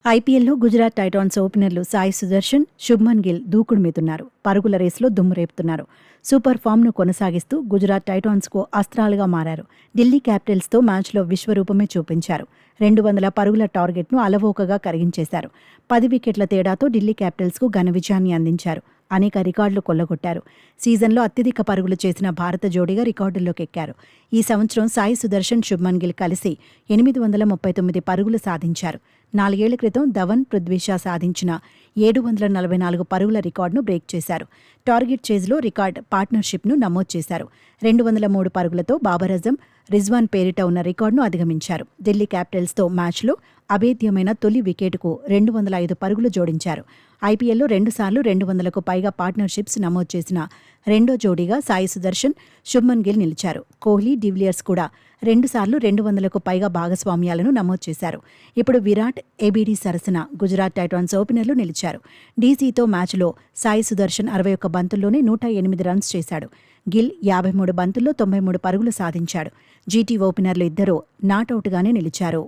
ఐపీఎల్లో గుజరాత్ టైటాన్స్ ఓపెనర్లు సాయి సుదర్శన్, శుభ్మన్ గిల్ దూకుడు మీదున్నారు. పరుగుల రేసులో దుమ్ము రేపుతున్నారు. సూపర్ ఫామ్ను కొనసాగిస్తూ గుజరాత్ టైటాన్స్కు అస్త్రాలుగా మారారు. ఢిల్లీ క్యాపిటల్స్తో మ్యాచ్లో విశ్వరూపమే చూపించారు. 200 పరుగుల టార్గెట్ను అలవోకగా కరిగించేశారు. 10 వికెట్ల తేడాతో ఢిల్లీ క్యాపిటల్స్కు ఘన విజయాన్ని అందించారు. అనేక రికార్డులు కొల్లగొట్టారు. సీజన్లో అత్యధిక పరుగులు చేసిన భారత జోడీగా రికార్డుల్లోకి ఎక్కారు. ఈ సంవత్సరం సాయి సుదర్శన్, శుభ్మన్ గిల్ కలిసి 839 పరుగులు సాధించారు. 4 ఏళ్ల క్రితం ధవన్, పృథ్వీ షా సాధించిన 744 పరుగుల రికార్డును బ్రేక్ చేశారు. టార్గెట్ చేజ్లో రికార్డ్ పార్ట్నర్షిప్ను నమోదు చేశారు. 203 పరుగులతో బాబర్ అజం, రిజ్వాన్ పేరిట ఉన్న రికార్డును అధిగమించారు. ఢిల్లీ క్యాపిటల్స్తో మ్యాచ్లో అభేద్యమైన తొలి వికెట్కు 205 పరుగులు జోడించారు. ఐపీఎల్లో 2 సార్లు 200కు పైగా పార్ట్నర్షిప్స్ నమోదు చేసిన రెండో జోడీగా సాయి సుదర్శన్, శుభ్మన్ గిల్ నిలిచారు. కోహ్లీ, డివిలియర్స్ కూడా 2 సార్లు 200కు పైగా భాగస్వామ్యాలను నమోదు చేశారు. ఇప్పుడు విరాట్, ఏబీడీ సరసన గుజరాత్ టైటాన్స్ ఓపెనర్లు నిలిచారు. డీసీతో మ్యాచ్లో సాయి సుదర్శన్ 61 బంతుల్లోనే 108 రన్స్ చేశాడు. గిల్ 53 బంతుల్లో 93 పరుగులు సాధించాడు. జీటీ ఓపెనర్లు ఇద్దరూ నాటౌట్గానే నిలిచారు.